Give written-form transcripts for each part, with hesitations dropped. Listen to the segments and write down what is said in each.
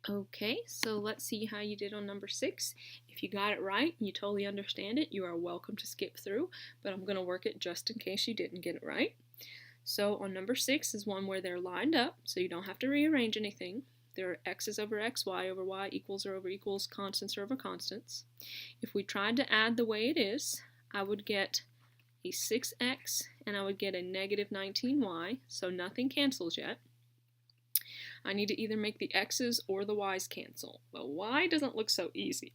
Okay, so let's see how you did on number 6. If you got it right and you totally understand it, you are welcome to skip through, but I'm going to work it just in case you didn't get it right. So on number 6 is one where they're lined up, so you don't have to rearrange anything. There are x's over x, y over y, equals are over equals, constants are over constants. If we tried to add the way it is, I would get a 6x and I would get a negative 19y, so nothing cancels yet. I need to either make the x's or the y's cancel. Well, y doesn't look so easy.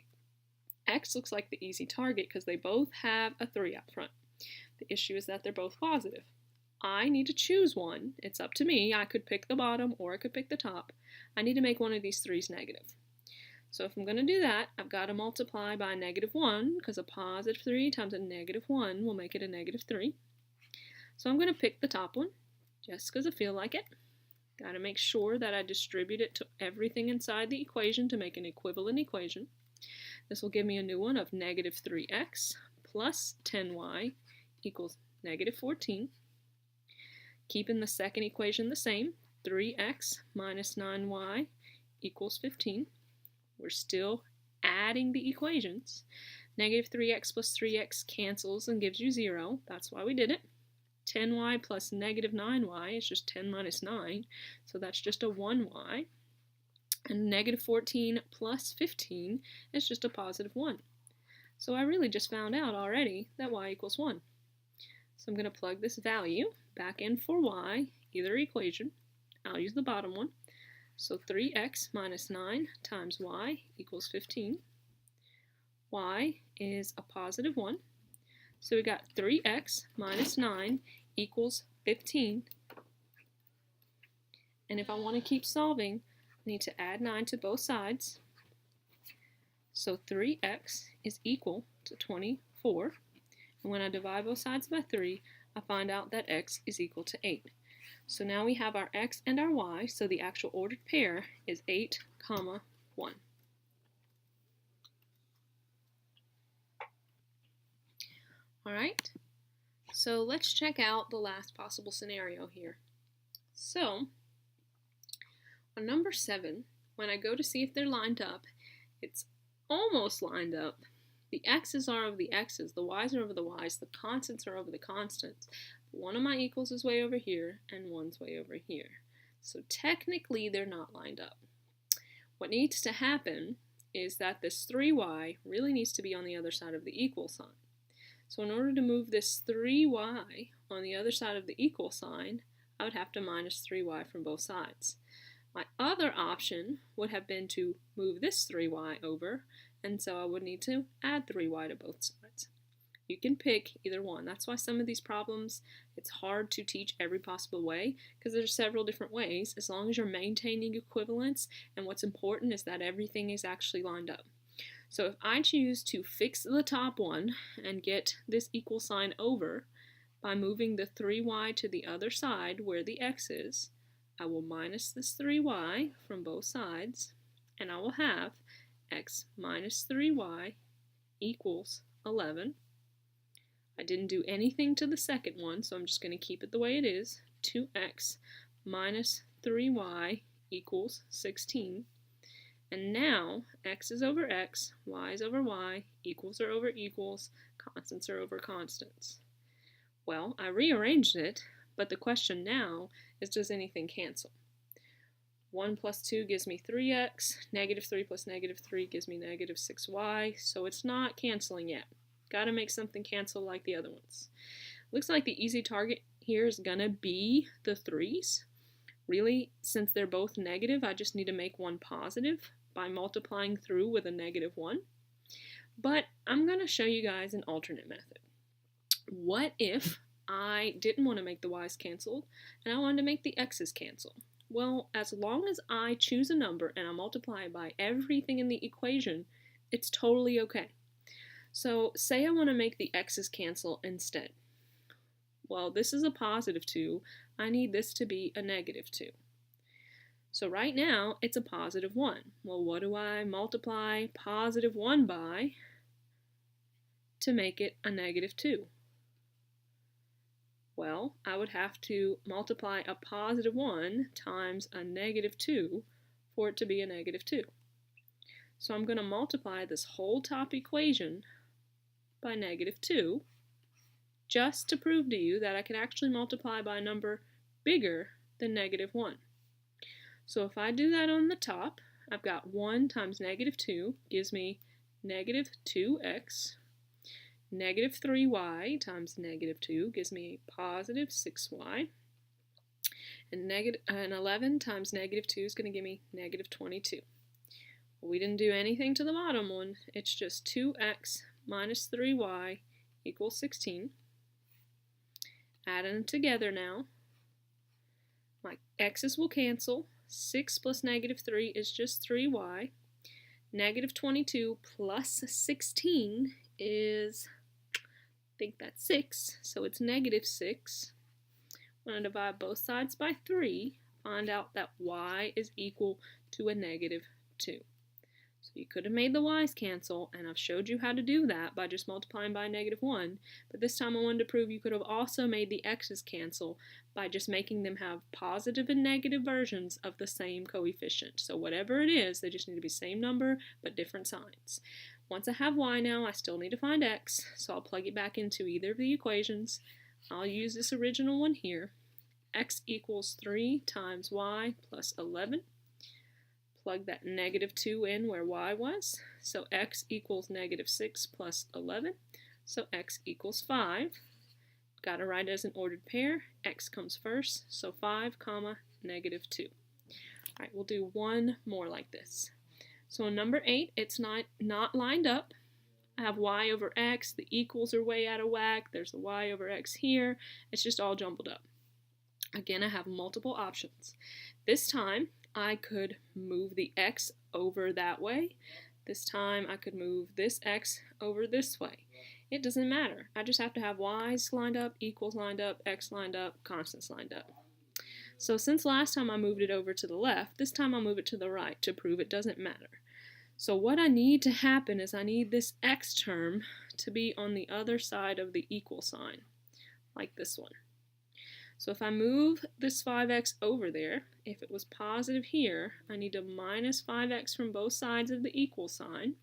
X looks like the easy target because they both have a 3 out front. The issue is that they're both positive. I need to choose one. It's up to me. I could pick the bottom or I could pick the top. I need to make one of these 3's negative. So if I'm going to do that, I've got to multiply by -1 because a positive 3 times a -1 will make it a -3. So I'm going to pick the top one just because I feel like it. Got to make sure that I distribute it to everything inside the equation to make an equivalent equation. This will give me a new one of -3x plus 10y equals -14. Keeping the second equation the same, 3x minus 9y equals 15. We're still adding the equations. -3x plus 3x cancels and gives you 0. That's why we did it. 10y plus -9y is just 10 minus 9, so that's just a 1y. And -14 plus 15 is just a positive 1. So I really just found out already that y equals 1. So I'm going to plug this value back in for y, either equation. I'll use the bottom one. So 3x minus 9 times y equals 15. Y is a positive 1. So we got 3x minus 9 equals 15. And if I want to keep solving, I need to add 9 to both sides. So 3x is equal to 24. And when I divide both sides by 3, I find out that x is equal to 8. So now we have our x and our y, so the actual ordered pair is 8, 1. Alright, so let's check out the last possible scenario here. So, on number 7, when I go to see if they're lined up, it's almost lined up. The x's are over the x's, the y's are over the y's, the constants are over the constants. One of my equals is way over here, and one's way over here. So technically, they're not lined up. What needs to happen is that this 3y really needs to be on the other side of the equal sign. So in order to move this 3y on the other side of the equal sign, I would have to minus 3y from both sides. My other option would have been to move this 3y over, and so I would need to add 3y to both sides. You can pick either one. That's why some of these problems, it's hard to teach every possible way, because there's several different ways, as long as you're maintaining equivalence, and what's important is that everything is actually lined up. So if I choose to fix the top one and get this equal sign over by moving the 3y to the other side where the x is, I will minus this 3y from both sides, and I will have x minus 3y equals 11. I didn't do anything to the second one, so I'm just going to keep it the way it is. 2x minus 3y equals 16. And now, x is over x, y is over y, equals are over equals, constants are over constants. Well, I rearranged it, but the question now is, does anything cancel? 1 plus 2 gives me 3x, -3 plus -3 gives me -6y, so it's not canceling yet. Got to make something cancel like the other ones. Looks like the easy target here is going to be the 3's. Really, since they're both negative, I just need to make one positive by multiplying through with a -1. But I'm going to show you guys an alternate method. What if I didn't want to make the y's canceled and I wanted to make the x's cancel? Well, as long as I choose a number and I multiply it by everything in the equation, it's totally okay. So say I want to make the x's cancel instead. Well, this is a positive 2. I need this to be a -2. So right now, it's a positive 1. Well, what do I multiply positive 1 by to make it a -2? Well, I would have to multiply a positive 1 times a -2 for it to be a negative 2. So I'm going to multiply this whole top equation by negative 2 just to prove to you that I can actually multiply by a number bigger than negative 1. So if I do that on the top, I've got 1 times negative 2 gives me negative 2x. Negative 3y times negative 2 gives me positive 6y. And 11 times negative 2 is going to give me negative 22. Well, we didn't do anything to the bottom one. It's just 2x minus 3y equals 16. Add them together now. My x's will cancel. 6 plus negative 3 is just 3y. Negative 22 plus 16 is, I think that's 6, so it's negative 6. I'm going to divide both sides by 3, find out that y is equal to a negative 2. So you could have made the y's cancel, and I've showed you how to do that by just multiplying by negative 1, but this time I wanted to prove you could have also made the x's cancel by just making them have positive and negative versions of the same coefficient. So whatever it is, they just need to be same number but different signs. Once I have y now, I still need to find x, so I'll plug it back into either of the equations. I'll use this original one here. X equals 3 times y plus 11. Plug that negative 2 in where y was. So x equals negative 6 plus 11. So x equals 5. Got to write it as an ordered pair. X comes first. So 5 comma negative 2. Alright, we'll do one more like this. So in number 8, it's not lined up. I have y over x. The equals are way out of whack. There's a y over x here. It's just all jumbled up. Again, I have multiple options. This time, I could move the x over that way. This time I could move this x over this way. It doesn't matter. I just have to have y's lined up, equals lined up, x lined up, constants lined up. So since last time I moved it over to the left, this time I'll move it to the right to prove it doesn't matter. So what I need to happen is I need this x term to be on the other side of the equal sign, like this one. So if I move this 5x over there, if it was positive here, I need to minus 5x from both sides of the equal sign.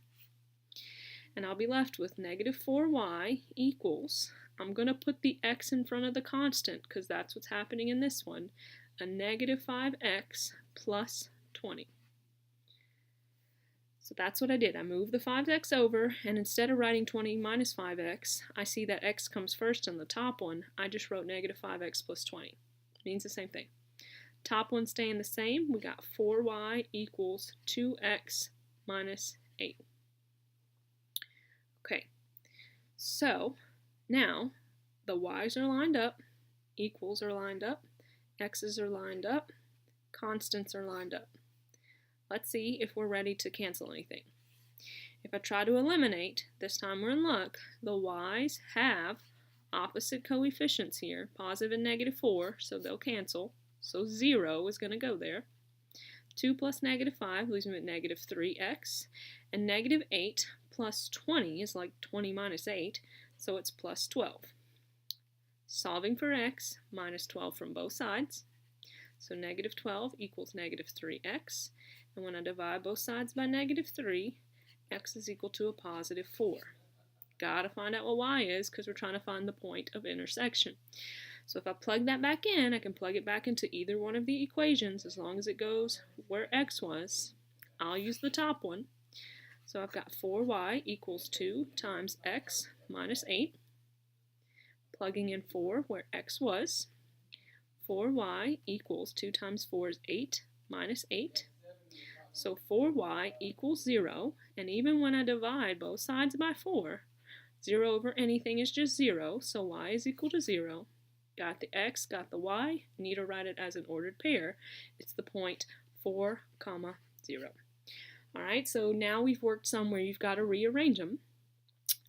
And I'll be left with negative 4y equals, I'm going to put the x in front of the constant because that's what's happening in this one, a negative 5x plus 20. So that's what I did. I moved the 5x over, and instead of writing 20 minus 5x, I see that x comes first in the top one. I just wrote negative 5x plus 20. It means the same thing. Top one staying the same. We got 4y equals 2x minus 8. Okay, so now the y's are lined up, equals are lined up, x's are lined up, constants are lined up. Let's see if we're ready to cancel anything. If I try to eliminate, this time we're in luck, the y's have opposite coefficients here, positive and negative 4, so they'll cancel. So 0 is going to go there. 2 plus negative 5 leaves me with negative 3x. And negative 8 plus 20 is like 20 minus 8, so it's plus 12. Solving for x, minus 12 from both sides. So negative 12 equals negative 3x. And when I divide both sides by negative 3, x is equal to a positive 4. Gotta find out what y is because we're trying to find the point of intersection. So if I plug that back in, I can plug it back into either one of the equations as long as it goes where x was. I'll use the top one. So I've got 4y equals 2 times x minus 8. Plugging in 4 where x was. 4y equals 2 times 4 is 8 minus 8. So 4y equals 0, and even when I divide both sides by 4, 0 over anything is just 0, so y is equal to 0. Got the x, got the y, need to write it as an ordered pair. It's the point 4, 0. Alright, so now we've worked some where you've got to rearrange them.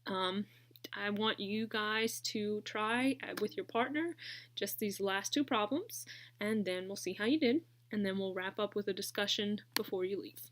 I want you guys to try with your partner just these last two problems, and then we'll see how you did. And then we'll wrap up with a discussion before you leave.